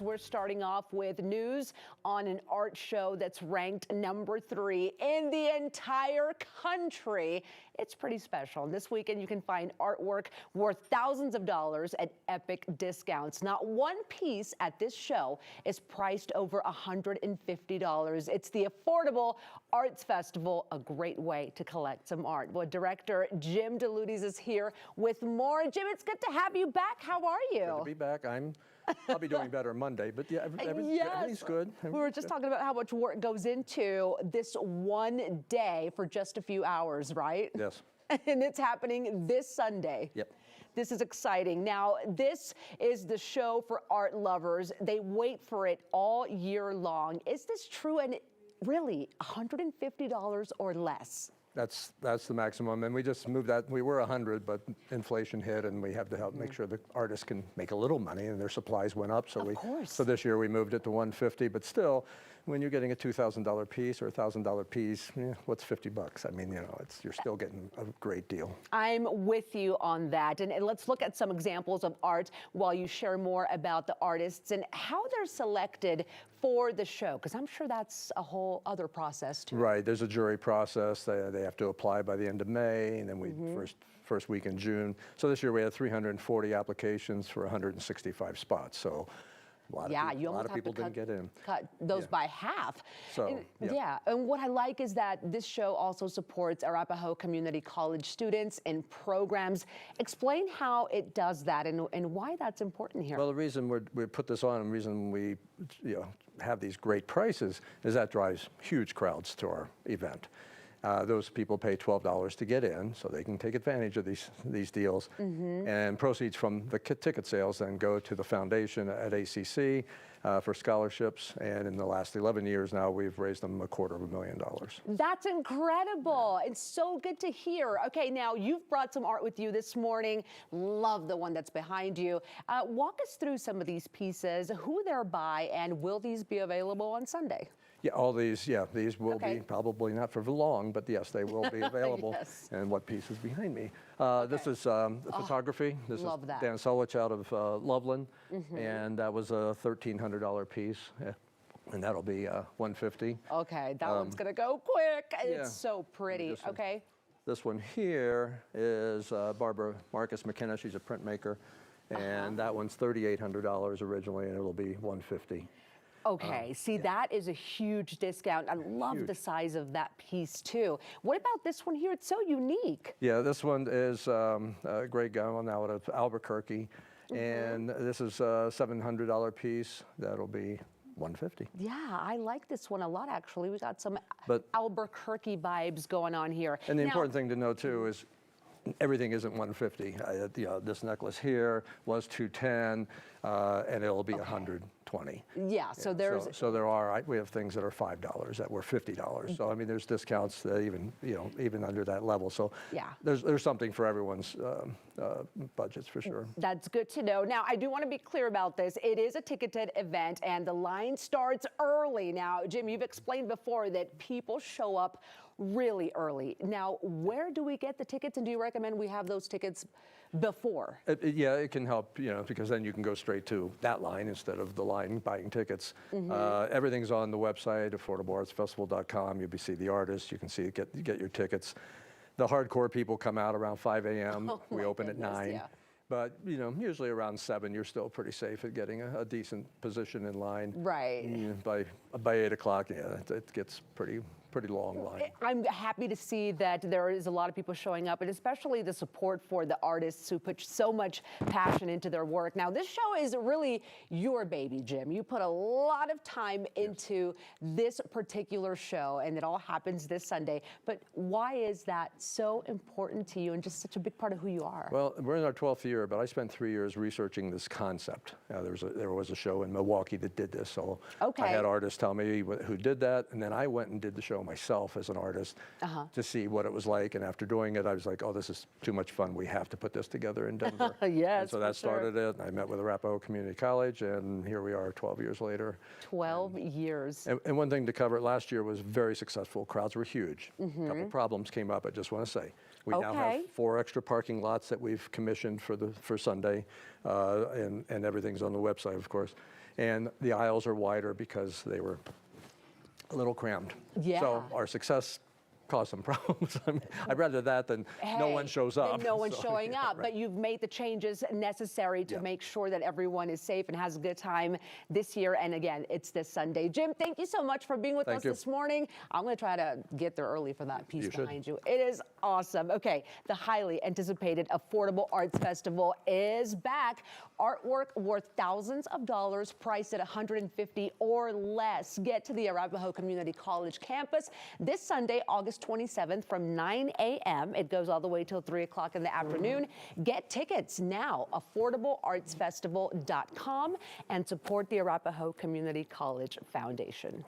We're starting off with news on an art show that's ranked #3 in the entire country. It's pretty special. This weekend you can find artwork worth thousands of dollars at epic discounts. Not one piece at this show is priced over $150. It's the Affordable Arts Festival, a great way to collect some art. Well, director Jim DeLutis is here with more. Jim, it's good to have you back. How are you? Good to be back. I'll be doing better Monday, but yeah, everything's good. We were just talking about how much work goes into this one day for just a few hours, right? Yes. And it's happening this Sunday. Yep. This is exciting. Now, this is the show for art lovers. They wait for it all year long. Is this true? And really, $150 or less? That's the maximum, and we just moved that. We were 100, but inflation hit, and we have to help make sure the artists can make a little money, and their supplies went up. So so this year we moved it to 150. But still, when you're getting a $2,000 piece or a $1,000 piece, what's $50? I mean, you're still getting a great deal. I'm with you on that, and let's look at some examples of art while you share more about the artists and how they're selected for the show, because I'm sure that's a whole other process too. Right. There's a jury process. They have to apply by the end of May, and then we first week in June. So this year we had 340 applications for 165 spots. So a lot of people didn't get in. Cut those by half. So, and what I like is that this show also supports Arapahoe Community College students and programs. Explain how it does that and why that's important here. Well, the reason we put this on, and the reason we have these great prices is that drives huge crowds to our event. Those people pay $12 to get in, so they can take advantage of these deals. And proceeds from the ticket sales then go to the foundation at ACC for scholarships. And in the last 11 years now, we've raised them $250,000. That's incredible. It's so good to hear. Okay, now you've brought some art with you this morning. Love the one that's behind you. Walk us through some of these pieces, who they're by, and will these be available on Sunday? Yeah, all these, these will be probably not for long, but yes, they will be available. And what piece is behind me? This is photography. This is Dan Solich out of Loveland, and that was a $1,300 piece. And that'll be $150. Okay, that one's gonna go quick. It's so pretty. Okay. This one here is Barbara Marcus McKenna. She's a printmaker, and that one's $3,800 originally, and it'll be $150. Okay, that is a huge discount. I love the size of that piece too. What about this one here? It's so unique. Yeah, this one is a great guy now out of Albuquerque, and this is a $700 piece. That'll be $150. Yeah, I like this one a lot, actually. We got some Albuquerque vibes going on here. And the important thing to know too is everything isn't $150. This necklace here was $210, and it'll be $120. Yeah, so there's we have things that are $5 that were $50. So I mean, there's discounts that even under that level. So there's something for everyone's budgets for sure. That's good to know. Now I do want to be clear about this. It is a ticketed event, and the line starts early. Now, Jim, you've explained before that people show up really early. Now, where do we get the tickets, and do you recommend we have those tickets before? It can help, because then you can go straight to that line instead of the line buying tickets. Everything's on the website, affordableartsfestival.com. You'll see the artists. You can get your tickets. The hardcore people come out around 5 a.m. We open at 9. But, usually around 7, you're still pretty safe at getting a decent position in line. Right. By 8 o'clock, it gets pretty long line. I'm happy to see that there is a lot of people showing up, and especially the support for the artists who put so much passion into their work. Now, this show is really your baby, Jim. You put a lot of time into this particular show, and it all happens this Sunday. But why is that so important to you and just such a big part of who you are? Well, we're in our 12th year, but I spent 3 years researching this concept. There was a show in Milwaukee that did this, so I had artists tell me who did that, and then I went and did the show myself as an artist to see what it was like. And after doing it, I was like, oh, this is too much fun. We have to put this together in Denver. Yes, so that started it. I met with Arapahoe Community College, and here we are 12 years later. 12 years. And one thing to cover, last year was very successful. Crowds were huge. A couple problems came up, I just want to say. We now have 4 extra parking lots that we've commissioned for Sunday, and everything's on the website, of course. and the aisles are wider because they were a little crammed. Yeah. So our success caused some problems. I mean, I'd rather that than no one shows up. Than no one So, showing yeah, up. right. But you've made the changes necessary to Yeah. make sure that everyone is safe and has a good time this year. And again, it's this Sunday. Jim, thank you so much for being with Thank us you. this morning. I'm going to try to get there early for that piece You should. behind you. It is awesome. Okay, the highly anticipated Affordable Arts Festival is back. Artwork worth thousands of dollars, priced at $150 or less. Get to the Arapahoe Community College campus this Sunday, August 27th from 9 a.m. It goes all the way till 3 o'clock in the afternoon. Get tickets now, affordableartsfestival.com, and support the Arapahoe Community College Foundation.